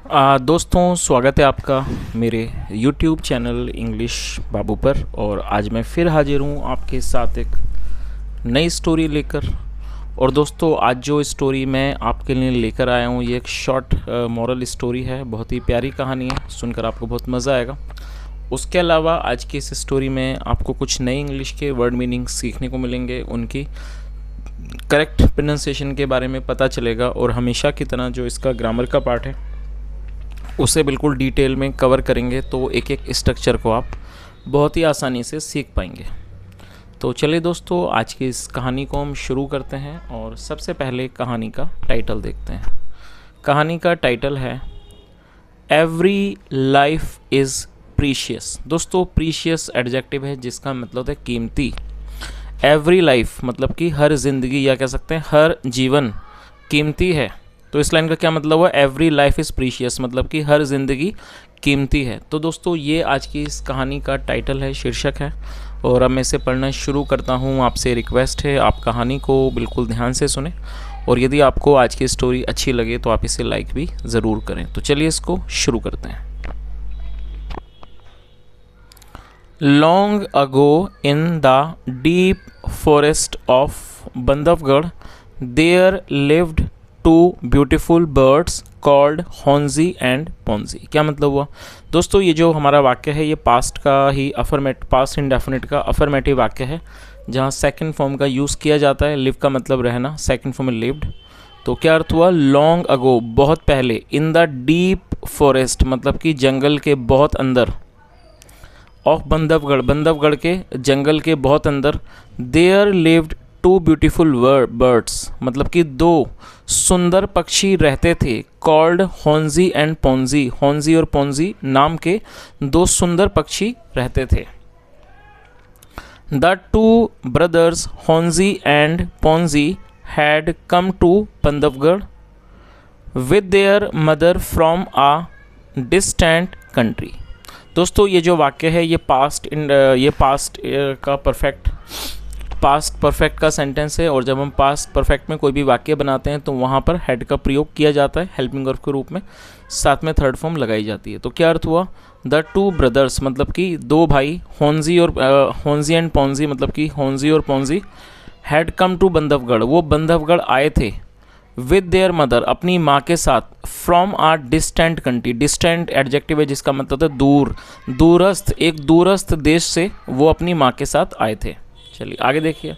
दोस्तों, स्वागत है आपका मेरे YouTube चैनल इंग्लिश बाबू पर। और आज मैं फिर हाजिर हूँ आपके साथ एक नई स्टोरी लेकर। और दोस्तों, आज जो स्टोरी मैं आपके लिए लेकर आया हूँ ये एक शॉर्ट मॉरल स्टोरी है। बहुत ही प्यारी कहानी है, सुनकर आपको बहुत मज़ा आएगा। उसके अलावा आज की इस स्टोरी में आपको कुछ नए इंग्लिश के वर्ड मीनिंग सीखने को मिलेंगे, उनकी करेक्ट प्रोनाउंसिएशन के बारे में पता चलेगा। और हमेशा की तरह जो इसका ग्रामर का पार्ट है उसे बिल्कुल डिटेल में कवर करेंगे, तो एक एक स्ट्रक्चर को आप बहुत ही आसानी से सीख पाएंगे। तो चलिए दोस्तों, आज की इस कहानी को हम शुरू करते हैं। और सबसे पहले कहानी का टाइटल देखते हैं। कहानी का टाइटल है एवरी लाइफ इज़ प्रीशियस। दोस्तों, प्रीशियस एडजेक्टिव है जिसका मतलब है कीमती। एवरी लाइफ मतलब कि हर जिंदगी, या कह सकते हैं हर जीवन कीमती है। तो इस लाइन का क्या मतलब हुआ? एवरी लाइफ इज़ प्रीशियस मतलब कि हर जिंदगी कीमती है। तो दोस्तों, ये आज की इस कहानी का टाइटल है, शीर्षक है। और अब मैं इसे पढ़ना शुरू करता हूँ। आपसे रिक्वेस्ट है, आप कहानी को बिल्कुल ध्यान से सुने। और यदि आपको आज की स्टोरी अच्छी लगे तो आप इसे लाइक भी ज़रूर करें। तो चलिए इसको शुरू करते हैं। Long ago in the deep forest of Bandhavgarh there lived two beautiful birds called Honji and Ponji. क्या मतलब हुआ? दोस्तों, ये जो हमारा वाक्य है ये पास्ट इंडेफिनिट का अफर्मेटिव वाक्य है, जहाँ सेकंड फॉर्म का यूज़ किया जाता है। लिव का मतलब रहना, सेकंड फॉर्म में लिव्ड। तो क्या अर्थ हुआ? लॉन्ग अगो बहुत पहले, इन द डीप फॉरेस्ट मतलब कि जंगल के बहुत अंदर, ऑफ बंधवगढ़ के जंगल के बहुत अंदर, there lived two beautiful birds मतलब कि दो सुंदर पक्षी रहते थे। कॉल्ड हॉन्जी एंड पॉन्जी, हॉन्जी और पॉन्जी नाम के दो सुंदर पक्षी रहते थे। The two brothers Honji and Ponji had come to Bandhavgarh with their mother from a distant country. दोस्तों, ये जो वाक्य है ये पास्ट परफेक्ट का सेंटेंस है। और जब हम पास्ट परफेक्ट में कोई भी वाक्य बनाते हैं तो वहाँ पर हैड का प्रयोग किया जाता है हेल्पिंग वर्ब के रूप में, साथ में थर्ड फॉर्म लगाई जाती है। तो क्या अर्थ हुआ? द टू ब्रदर्स मतलब कि दो भाई, हॉन्जी एंड पॉन्जी मतलब कि हॉन्जी और Ponji, had come to Bandhavgarh वो बंधवगढ़ आए थे, विद देयर मदर अपनी माँ के साथ, from a distant country, distant adjective है जिसका मतलब है दूर, दूरस्थ, एक दूरस्थ देश से वो अपनी माँ के साथ आए थे। चलिए आगे देखिए।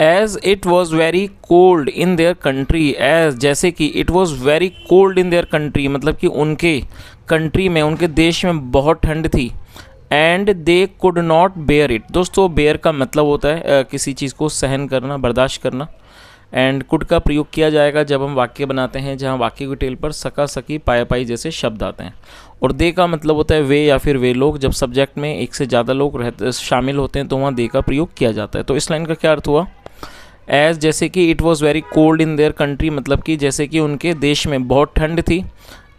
As it was very cold in their country, as जैसे कि, it was very cold in their country मतलब कि उनके कंट्री में, उनके देश में बहुत ठंड थी। And they could not bear it. दोस्तों, बेयर का मतलब होता है किसी चीज़ को सहन करना, बर्दाश्त करना। एंड कुड का प्रयोग किया जाएगा जब हम वाक्य बनाते हैं जहाँ वाक्य की टेल पर सका, सकी, पाया, पाई जैसे शब्द आते हैं। और दे का मतलब होता है वे या फिर वे लोग। जब सब्जेक्ट में एक से ज़्यादा लोग शामिल होते हैं तो वहाँ दे का प्रयोग किया जाता है। तो इस लाइन का क्या अर्थ हुआ? एज जैसे कि, it was very cold in their country मतलब कि जैसे कि उनके देश में बहुत ठंड थी।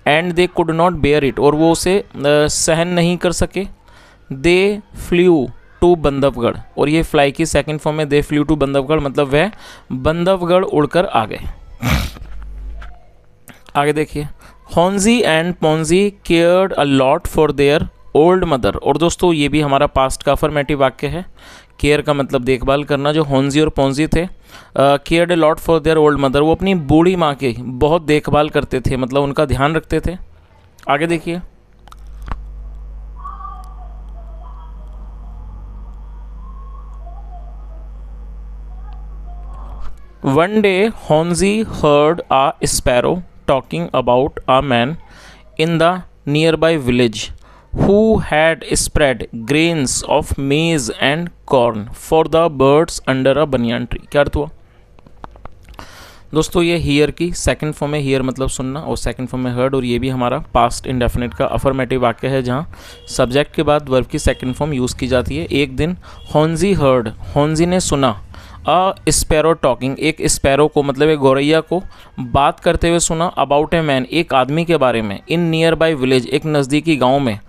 And they could not bear it और वो उसे सहन नहीं कर सके। दे फ्ल्यू टू बंधवगढ़, और ये फ्लाई की सेकंड फॉर्म में, दे फ्ल्यू टू बंधवगढ़ मतलब वह बंधवगढ़ उड़कर आ गए। आगे देखिए। Honji and Ponji cared a lot for their old mother. और दोस्तों, ये भी हमारा पास्ट का अफर्मेटिव वाक्य है। केयर का मतलब देखभाल करना। जो हॉन्जी और पॉन्जी थे, cared a lot for their old mother, वो अपनी बूढ़ी माँ की बहुत देखभाल करते थे, मतलब उनका ध्यान रखते थे। आगे देखिए। One day, Honzi heard a sparrow talking about a man in the nearby village who had spread grains of maize and corn for the birds under a banyan tree. क्या अर्थ हुआ? दोस्तों, ये हियर की सेकंड फॉर्म है। Here मतलब सुनना, और सेकंड फॉर्म में हर्ड। और ये भी हमारा पास्ट इंडेफिनिट का अफर्मेटिव वाक्य है जहाँ सब्जेक्ट के बाद वर्ब की सेकंड फॉर्म यूज़ की जाती है। एक दिन हॉन्जी हर्ड, हॉन्जी ने सुना, स्पैरो टॉकिंग, एक स्पैरो को मतलब एक गौरैया को बात करते हुए सुना, अबाउट ए मैन, एक आदमी के बारे में, इन नियर बाई विलेज, एक नज़दीकी गांव में,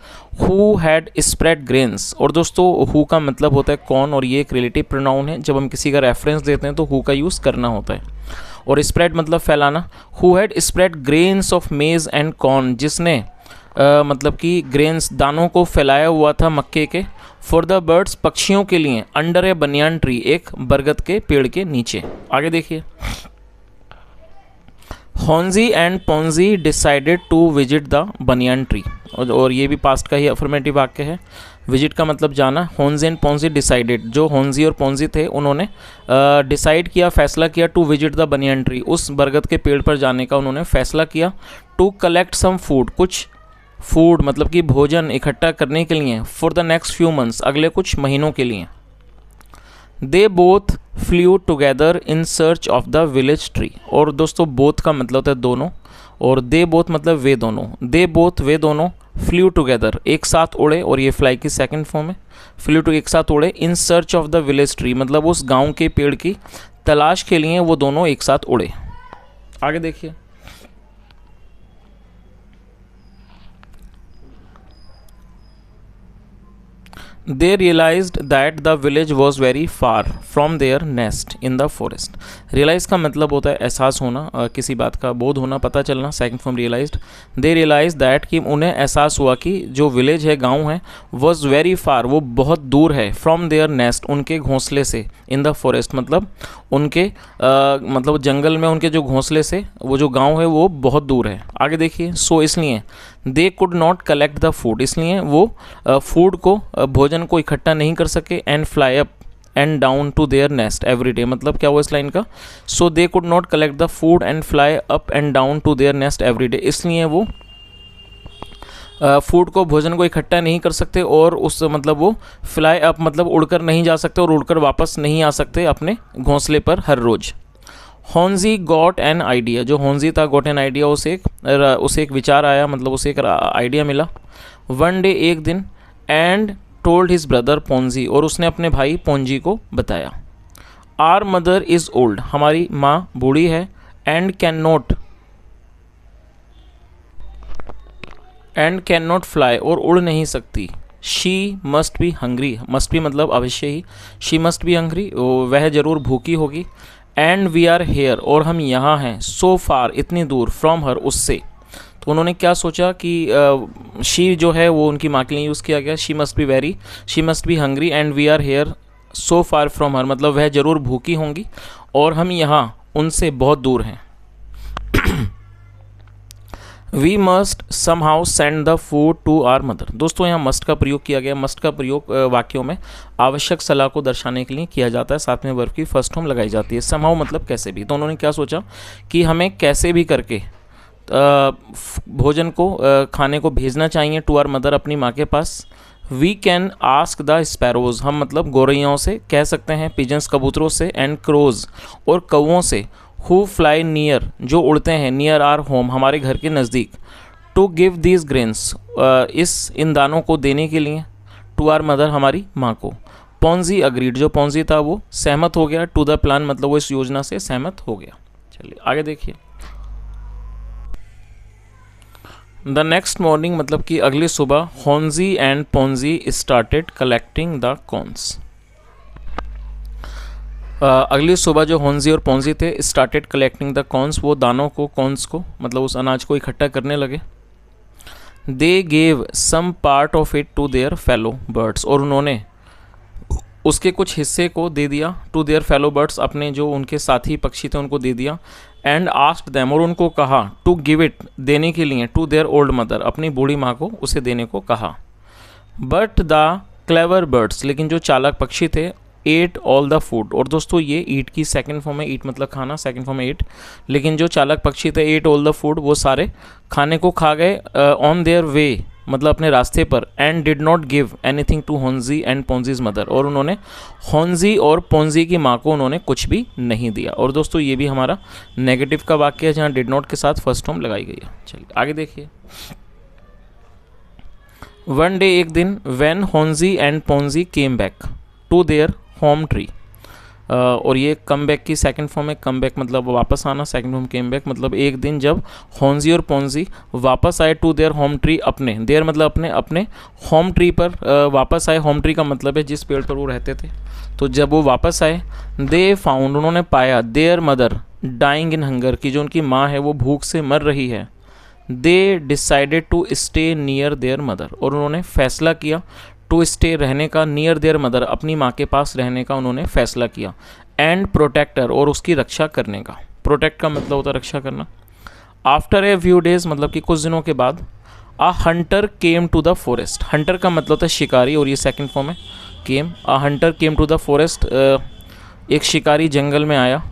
हु हैड स्प्रेड ग्रेन्स। और दोस्तों हु का मतलब होता है कौन, और ये एक रिलेटिव प्रोनाउन है। जब हम किसी का रेफरेंस देते हैं तो हु का यूज़ करना होता है। और स्प्रेड मतलब फैलाना। Who had spread grains of मेज एंड कॉर्न, जिसने मतलब कि ग्रेन्स दानों को फैलाया हुआ था मक्के के, फॉर द बर्ड्स पक्षियों के लिए, अंडर ए बनियान ट्री, एक बरगद के पेड़ के नीचे। आगे देखिए, Honji and Ponji decided to visit the banyan tree, और ये भी पास्ट का ही अफर्मेटिव वाक्य है। विजिट का मतलब जाना। हॉन्जी एंड पोंजी डिसाइडेड, जो हॉन्जी और पोंजी थे उन्होंने डिसाइड किया, फैसला किया, to visit the banyan tree, उस बरगद के पेड़ पर जाने का उन्होंने फैसला किया। टू कलेक्ट सम फूड, कुछ फूड मतलब कि भोजन इकट्ठा करने के लिए, for the next few months, अगले कुछ महीनों के लिए। They both flu together in search of the village tree, और दोस्तों बोथ का मतलब होता है दोनों, और दे बोथ मतलब वे दोनों। दे बोथ वे दोनों, फ्लू टुगेदर एक साथ उड़े, और ये फ्लाई की सेकंड फॉर्म है। फ्लू टू एक साथ उड़े, in search of the village tree मतलब उस गांव के पेड़ की तलाश के लिए वो दोनों एक साथ उड़े। आगे देखिए, They realized that the village was very far from their nest in the forest. Realize का मतलब होता है एहसास होना, किसी बात का बोध होना, पता चलना। Second form realized. They realized that कि उन्हें एहसास हुआ कि जो विलेज है, गांव है, was very far, वो बहुत दूर है, from their nest, उनके घोंसले से, in the forest मतलब उनके मतलब जंगल में उनके जो घोंसले से वो जो गांव है वो बहुत दूर है। आगे देखिए, सो इसलिए दे could not collect the food, इसलिए वो फूड को भोजन को इकट्ठा नहीं कर सके, and fly up and down to their nest every day, मतलब क्या हुआ इस लाइन का, so they could not collect the food and fly up and down to their nest every day, इसलिए वो फूड को भोजन को इकट्ठा नहीं कर सकते, और उस मतलब वो फ्लाई अप मतलब उड़कर नहीं जा सकते, और उड़कर वापस नहीं आ सकते अपने घोंसले पर हर रोज़। हॉन्जी गॉट एन आइडिया, जो हॉन्जी था गॉट एन आइडिया, उसे एक विचार आया, मतलब उसे एक आइडिया मिला। वन डे एक दिन, and told his brother Ponzi, और उसने अपने भाई पोंजी को बताया। आर मदर इज़ ओल्ड, हमारी माँ बूढ़ी है, एंड कैन नॉट फ्लाई, और उड़ नहीं सकती। She must be hungry, must be मतलब अवश्य ही, शी मस्ट बी हंग्री, वह जरूर भूखी होगी। एंड वी आर हेयर, और हम यहाँ हैं, सो फार इतनी दूर, फ्रॉम हर उससे। तो उन्होंने क्या सोचा कि शी जो है वो उनकी माँ के लिए यूज़ किया गया, she must be hungry and we are here so far from her, मतलब वह जरूर भूखी होंगी और हम यहाँ उनसे बहुत दूर हैं। We must somehow send the food to our mother, दोस्तों यहाँ मस्ट का प्रयोग किया गया। मस्ट का प्रयोग वाक्यों में आवश्यक सलाह को दर्शाने के लिए किया जाता है, साथ में वर्ब की फर्स्ट फॉर्म लगाई जाती है। सम हाउ मतलब कैसे भी, तो उन्होंने क्या सोचा कि हमें कैसे भी करके भोजन को खाने को भेजना चाहिए टू आर मदर, अपनी माँ के पास। We can ask the sparrows, हम मतलब गौरैयाओं से कह सकते हैं, पिजन्स कबूतरों से, एंड क्रोज और कौवों से, हु फ्लाई नियर जो उड़ते हैं, नियर आर होम हमारे घर के नज़दीक, टू गिव दीज ग्रेन्स इन दानों को देने के लिए, टू आर मदर हमारी माँ को। पोंजी अग्रीड, जो पोंजी था वो सहमत हो गया, टू द प्लान मतलब वो इस योजना से सहमत हो गया। चलिए आगे देखिए। द नेक्स्ट मॉर्निंग मतलब कि अगली सुबह, Honji and Ponji started collecting the corns. अगली सुबह जो हॉन्जी और पोंजी थे, स्टार्टेड कलेक्टिंग द कॉर्न्स, वो दानों को, कॉर्न्स को मतलब उस अनाज को इकट्ठा करने लगे। They gave some part of it to their fellow birds, और उन्होंने उसके कुछ हिस्से को दे दिया, टू देयर फेलो बर्ड्स अपने जो उनके साथी पक्षी थे उनको दे दिया। एंड आस्क्ड देम, और उनको कहा, टू गिव इट देने के लिए, टू देयर ओल्ड मदर अपनी बूढ़ी माँ को उसे देने को कहा। बट द क्लेवर बर्ड्स, लेकिन जो चालाक पक्षी थे, एट ऑल द फूड, और दोस्तों ये ईट की सेकंड फॉर्म है, ईट मतलब खाना, सेकंड फॉर्म है ईट, लेकिन जो चालाक पक्षी थे, एट ऑल द फूड, वो सारे खाने को खा गए ऑन देयर वे मतलब अपने रास्ते पर। And did not give anything to Honji and Ponji's mother, और उन्होंने हॉन्जी और पोंजी की माँ को उन्होंने कुछ भी नहीं दिया। और दोस्तों ये भी हमारा नेगेटिव का वाक्य है जहाँ डिड नॉट के साथ फर्स्ट फॉर्म लगाई गई है। चलिए आगे देखिए। वन डे एक दिन, when Honji and Ponji came back to their home tree, और ये कम बैक की सेकंड फॉर्म है। कम बैक मतलब वापस आना, सेकंड फॉर्म केम बैक मतलब एक दिन जब होंजी और पोंजी वापस आए टू देयर होम ट्री, अपने देयर मतलब अपने अपने होम ट्री पर वापस आए। होम ट्री का मतलब है जिस पेड़ पर वो रहते थे। तो जब वो वापस आए, दे फाउंड उन्होंने पाया, their mother dying in hunger की जो उनकी माँ है वो भूख से मर रही है। They decided to stay near their mother और उन्होंने फैसला किया टू स्टे रहने का, नियर देयर मदर अपनी माँ के पास रहने का उन्होंने फैसला किया। एंड प्रोटेक्टर और उसकी रक्षा करने का। प्रोटेक्ट का मतलब होता है रक्षा करना। आफ्टर ए फ्यू डेज मतलब कि कुछ दिनों के बाद, a hunter came to the forest. Hunter का मतलब होता है शिकारी और ये सेकंड फॉर्म है came. A hunter came to the forest, एक शिकारी जंगल में आया।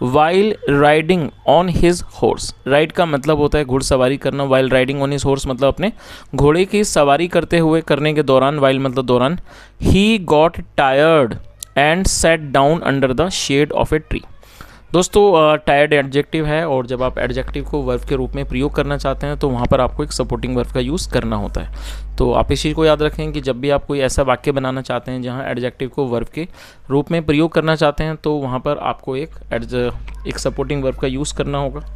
While riding on his horse, ride का मतलब होता है घुड़सवारी करना। While riding on his horse मतलब अपने घोड़े की सवारी करते हुए, करने के दौरान, वाइल मतलब दौरान। He got tired and sat down under the shade of a tree. दोस्तों टायर्ड एडजेक्टिव है और जब आप एडजेक्टिव को वर्ब के रूप में प्रयोग करना चाहते हैं तो वहाँ पर आपको एक सपोर्टिंग वर्ब का यूज़ करना होता है। तो आप इस चीज़ को याद रखें कि जब भी आप कोई ऐसा वाक्य बनाना चाहते हैं जहाँ एडजेक्टिव को वर्ब के रूप में प्रयोग करना चाहते हैं तो वहाँ पर आपको एक सपोर्टिंग वर्ब का यूज़ करना होगा।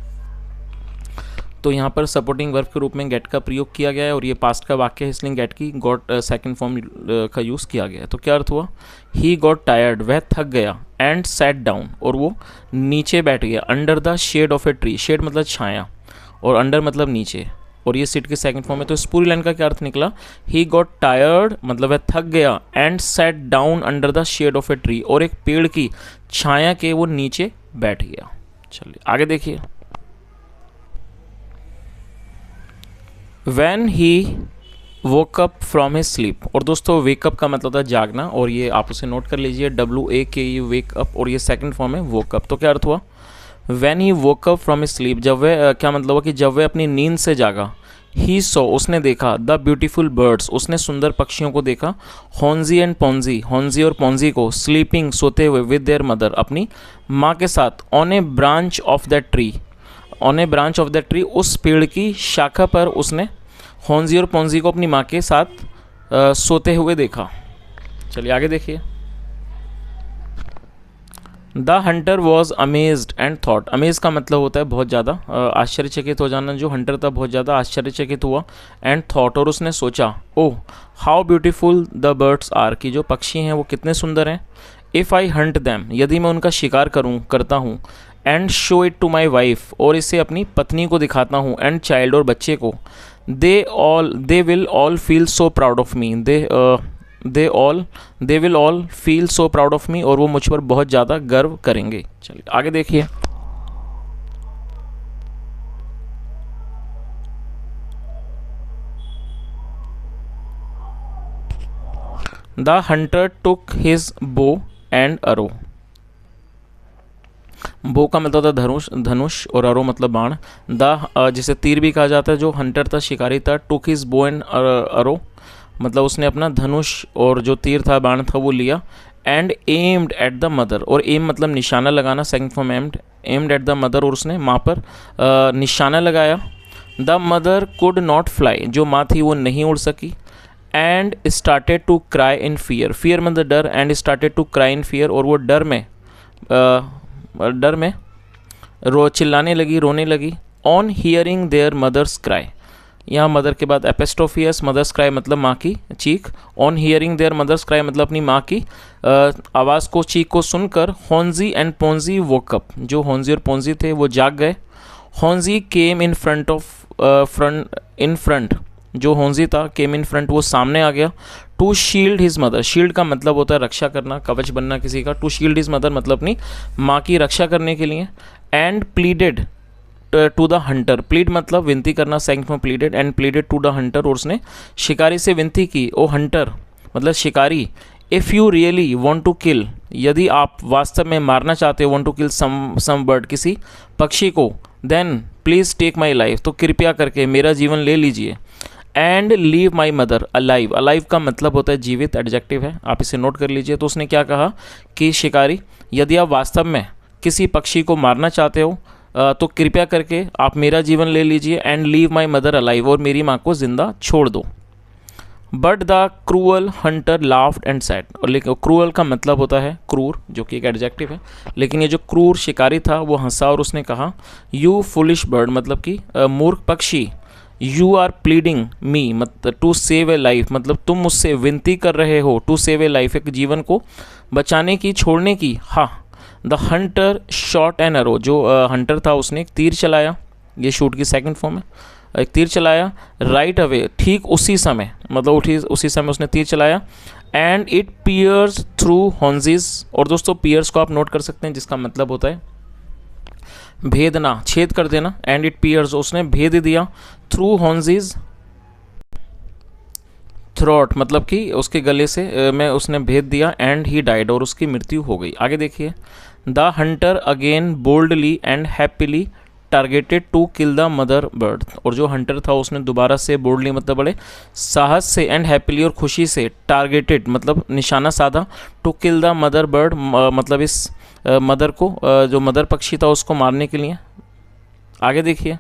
तो यहाँ पर सपोर्टिंग वर्ब के रूप में गेट का प्रयोग किया गया है और ये पास्ट का वाक्य है इसलिए गेट की गॉट सेकंड फॉर्म का यूज़ किया गया है। तो क्या अर्थ हुआ, ही गॉट टायर्ड वह थक गया, एंड सैट डाउन और वो नीचे बैठ गया, under the shade of a tree, shade मतलब छाया और अंडर मतलब नीचे और ये सिट की सेकंड फॉर्म है। तो इस पूरी लाइन का क्या अर्थ निकला, ही गॉट टायर्ड मतलब वह थक गया, and sat down under the shade of a tree और एक पेड़ की छाया के वो नीचे बैठ गया। चलिए आगे देखिए। When he woke up from his sleep, और दोस्तों वेकअप का मतलब होता है जागना और ये आप उसे नोट कर लीजिए, WAKE वेकअप और ये सेकंड फॉर्म है वोकअप। तो क्या अर्थ हुआ, When he woke up from his sleep, जब वह क्या मतलब हुआ कि जब वह अपनी नींद से जागा। He saw उसने देखा, द ब्यूटीफुल बर्ड्स उसने सुंदर पक्षियों को देखा। होंजी एंड पोंजी, होंजी और पोंजी को, स्लीपिंग सोते हुए, विद देयर मदर अपनी माँ के साथ, on A branch of that tree, on A branch of the tree उस पेड़ की शाखा पर उसने होंजी और पोंजी को अपनी माँ के साथ सोते हुए देखा। चलिए आगे देखिए। The hunter was amazed and thought, amaze का मतलब होता है बहुत ज़्यादा आश्चर्यचकित हो जाना, जो हंटर था बहुत ज़्यादा आश्चर्यचकित हुआ। एंड थॉट और उसने सोचा, oh how beautiful the birds are की जो पक्षी हैं वो कितने सुंदर हैं। इफ़ आई हंट दैम यदि मैं उनका शिकार करता हूँ। And show it to my wife और इसे अपनी पत्नी को दिखाता हूँ। एंड चाइल्ड और बच्चे को। They will all feel so proud of me, they will all feel so proud of me और वो मुझ पर बहुत ज़्यादा गर्व करेंगे। चलिए आगे देखिए। The hunter took his bow and arrow, bow का मतलब था धनुष और अरो मतलब बाण। जिसे तीर भी कहा जाता है। जो हंटर था शिकारी था, टुक हिज बो एंड अरो मतलब उसने अपना धनुष और जो तीर था बाण था वो लिया। And aimed at the mother और एम मतलब निशाना लगाना, second form aimed at the mother और उसने माँ पर निशाना लगाया। The mother could not fly जो माँ थी वो नहीं उड़ सकी। And started to cry in fear, fear मतलब डर, and started to cry in fear और वो डर में चिल्लाने लगी, रोने लगी। On hearing their mother's cry, यहाँ मदर के बाद एपेस्टोफियस, मदर्स क्राई मतलब माँ की चीख। On hearing their mother's cry मतलब अपनी माँ की आवाज़ को, चीख को सुनकर होंजी एंड पोंजी वोकअप, जो होंजी और पोंजी थे वो जाग गए। होंजी केम इन फ्रंट जो होंजी था, केम इन फ्रंट वो सामने आ गया। To shield his mother, shield का मतलब होता है रक्षा करना, कवच बनना किसी का। टू शील्ड हिज मदर मतलब अपनी माँ की रक्षा करने के लिए। And pleaded to the hunter, plead मतलब विनती करना, सेकंड में pleaded. And pleaded to the hunter और उसने शिकारी से विनती की, ओ हंटर मतलब शिकारी, if you really want to kill यदि आप वास्तव में मारना चाहते हो, want to kill some bird किसी पक्षी को, then please take my life तो कृपया करके मेरा जीवन ले लीजिए। And leave my mother alive, alive का मतलब होता है जीवित, एडजेक्टिव है, आप इसे नोट कर लीजिए। तो उसने क्या कहा कि शिकारी यदि आप वास्तव में किसी पक्षी को मारना चाहते हो तो कृपया करके आप मेरा जीवन ले लीजिए। And leave my mother alive और मेरी माँ को जिंदा छोड़ दो। But the cruel Hunter laughed and sad. और लेकिन क्रूअल का मतलब होता है क्रूर, जो कि एक एडजेक्टिव है, लेकिन ये जो क्रूर शिकारी था वो हंसा और उसने कहा यू फुलिश बर्ड, मतलब कि मूर्ख पक्षी, यू आर प्लीडिंग मी मतलब टू सेव ए लाइफ, मतलब तुम मुझसे विनती कर रहे हो टू सेव ए लाइफ, एक जीवन को बचाने की, छोड़ने की। हाँ, the Hunter shot an arrow, जो हंटर था उसने एक तीर चलाया, ये शूट की सेकंड फॉर्म है, एक तीर चलाया, राइट अवे, ठीक उसी समय, मतलब उसी समय उसने तीर चलाया, एंड इट पियर्स थ्रू हॉन्जिस। और दोस्तों पियर्स को आप नोट कर सकते हैं, जिसका मतलब होता है भेदना, छेद कर देना, एंड इट पियर्स, उसने भेद दिया, थ्रू हॉन्जिस थ्रोट, मतलब कि उसके गले से में उसने भेद दिया, एंड ही डाइड, और उसकी मृत्यु हो गई। आगे देखिए, the hunter again boldly and happily targeted to kill the mother bird. और जो हंटर था उसने दोबारा से बोल्डली मतलब बड़े साहस से, एंड हैप्पीली और खुशी से, टारगेटेड मतलब निशाना साधा, to kill the mother bird मतलब इस मदर को, जो मदर पक्षी था उसको मारने के लिए। आगे देखिए,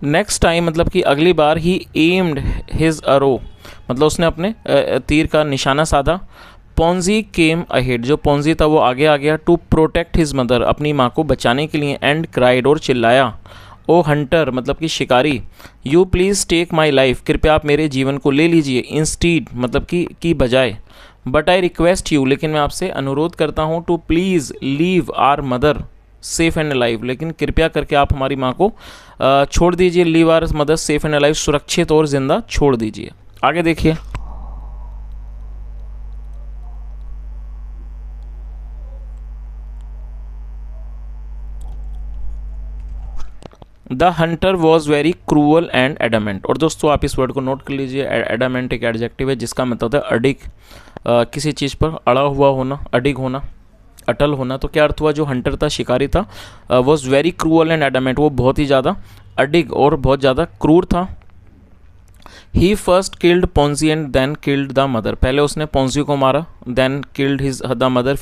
नेक्स्ट टाइम मतलब कि अगली बार, ही एम्ड हिज अरो, मतलब उसने अपने तीर का निशाना साधा, पॉन्जी केम अहेड, जो पॉन्जी था वो आगे आ गया, टू प्रोटेक्ट हिज मदर, अपनी माँ को बचाने के लिए, एंड क्राइड, और चिल्लाया, ओ हंटर मतलब कि शिकारी, you please take my life, कृपया आप मेरे जीवन को ले लीजिए, इंस्टीड मतलब कि बजाय, बट आई रिक्वेस्ट यू, लेकिन मैं आपसे अनुरोध करता हूँ, to please leave our mother safe and alive, लेकिन कृपया करके आप हमारी माँ को छोड़ दीजिए, leave our mother safe and alive, सुरक्षित और जिंदा छोड़ दीजिए। आगे देखिए, the hunter was very cruel and adamant. और दोस्तों आप इस वर्ड को नोट कर लीजिए, एडामेंट एक एडजेक्टिव है जिसका मतलब होता है अडिग, किसी चीज़ पर अड़ा हुआ होना, अडिग होना, अटल होना। तो क्या अर्थ हुआ, जो हंटर था, शिकारी था, was very cruel and adamant, वो बहुत ही ज़्यादा अडिग और बहुत ज़्यादा क्रूर था। He first killed Ponji and then killed the mother, पहले उसने पॉन्जी को मारा, then killed his the mother,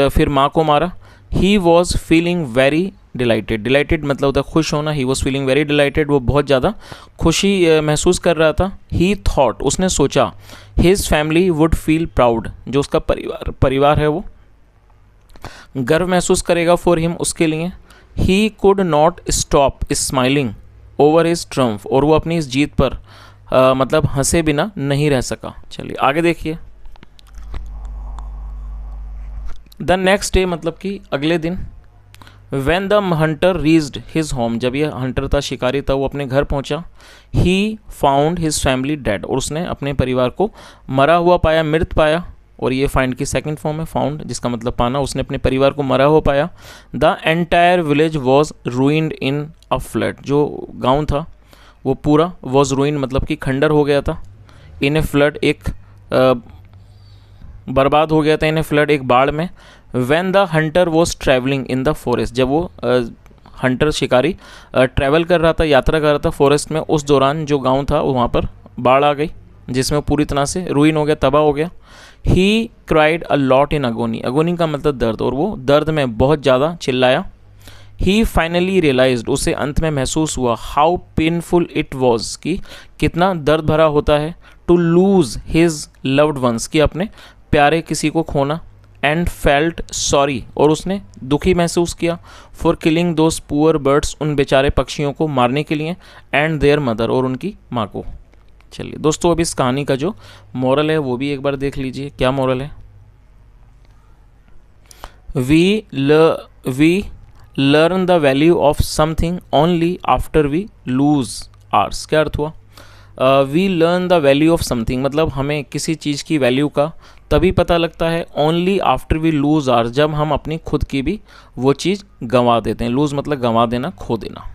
फिर माँ को मारा। He was feeling very delighted, delighted मतलब होता है खुश होना, he was feeling very delighted, वो बहुत ज़्यादा खुशी महसूस कर रहा था। ही थॉट, उसने सोचा, his family would feel proud, जो उसका परिवार है वो गर्व महसूस करेगा, फॉर हिम उसके लिए। He could not stop smiling over his triumph, और वो अपनी इस जीत पर मतलब हंसे बिना नहीं रह सका। चलिए आगे देखिए, द नेक्स्ट डे मतलब कि अगले दिन, when the Hunter reached his home, जब यह हंटर था, शिकारी था, वो अपने घर पहुंचा, he found his family dead, और उसने अपने परिवार को मरा हुआ पाया, मृत पाया। और ये फाइंड की सेकंड फॉर्म है, फाउंड जिसका मतलब पाना, उसने अपने परिवार को मरा हुआ पाया। The entire village was ruined in a flood, जो गांव था वो पूरा, वॉज रूइंड मतलब कि खंडर हो गया था, इन ए फ्लड एक बर्बाद हो गया था, इन ए फ्लड एक बाढ़ में। When the hunter was travelling in the forest, जब वो हंटर शिकारी ट्रैवल कर रहा था, यात्रा कर रहा था फॉरेस्ट में, उस दौरान जो गांव था वहाँ पर बाढ़ आ गई, जिसमें पूरी तरह से रूइन हो गया, तबाह हो गया। He cried a lot in अगोनी, अगोनी का मतलब दर्द, और वो दर्द में बहुत ज़्यादा चिल्लाया। ही फाइनली रियलाइज्ड, उसे अंत में महसूस हुआ, हाउ पेनफुल इट वॉज, कि कितना दर्द भरा होता है, to lose his loved ones, कि अपने प्यारे किसी को खोना। एंड फेल्ट सॉरी, और उसने दुखी महसूस किया, for killing those poor birds, उन बेचारे पक्षियों को मारने के लिए, एंड देयर मदर, और उनकी माँ को। चलिए दोस्तों, अब इस कहानी का जो मोरल है वो भी एक बार देख लीजिए। क्या मोरल है, we learn the value of something only after we lose ours. क्या अर्थ हुआ, we learn the value of something, मतलब हमें किसी चीज़ की वैल्यू का तभी पता लगता है, only after we lose ours, जब हम अपनी खुद की भी वो चीज़ गंवा देते हैं। लूज मतलब गंवा देना, खो देना।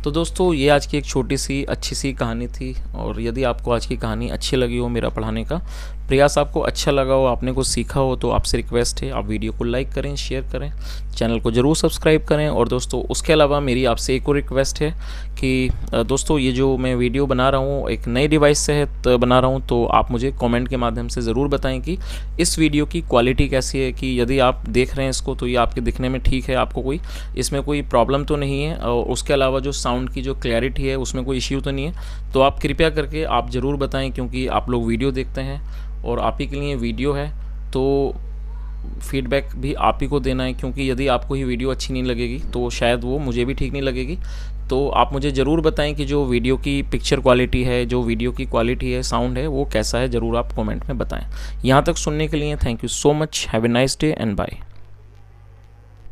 तो दोस्तों ये आज की एक छोटी सी अच्छी सी कहानी थी, और यदि आपको आज की कहानी अच्छी लगी हो, मेरा पढ़ाने का प्रयास आपको अच्छा लगा हो, आपने कुछ सीखा हो, तो आपसे रिक्वेस्ट है आप वीडियो को लाइक करें, शेयर करें, चैनल को ज़रूर सब्सक्राइब करें। और दोस्तों उसके अलावा मेरी आपसे एक और रिक्वेस्ट है कि दोस्तों ये जो मैं वीडियो बना रहा हूँ एक नए डिवाइस से है बना रहा हूँ, तो आप मुझे कमेंट के माध्यम से ज़रूर बताएं कि इस वीडियो की क्वालिटी कैसी है, कि यदि आप देख रहे हैं इसको तो ये आपके दिखने में ठीक है, आपको कोई इसमें कोई प्रॉब्लम तो नहीं है, और उसके अलावा जो साउंड की जो क्लैरिटी है उसमें कोई इश्यू तो नहीं है। तो आप कृपया करके आप ज़रूर बताएँ, क्योंकि आप लोग वीडियो देखते हैं और आप ही के लिए वीडियो है, तो फीडबैक भी आप ही को देना है, क्योंकि यदि आपको ही वीडियो अच्छी नहीं लगेगी तो शायद वो मुझे भी ठीक नहीं लगेगी। तो आप मुझे ज़रूर बताएं कि जो वीडियो की पिक्चर क्वालिटी है, जो वीडियो की क्वालिटी है, साउंड है, वो कैसा है, ज़रूर आप कमेंट में बताएं। यहाँ तक सुनने के लिए thank you so much. Have a nice day and bye.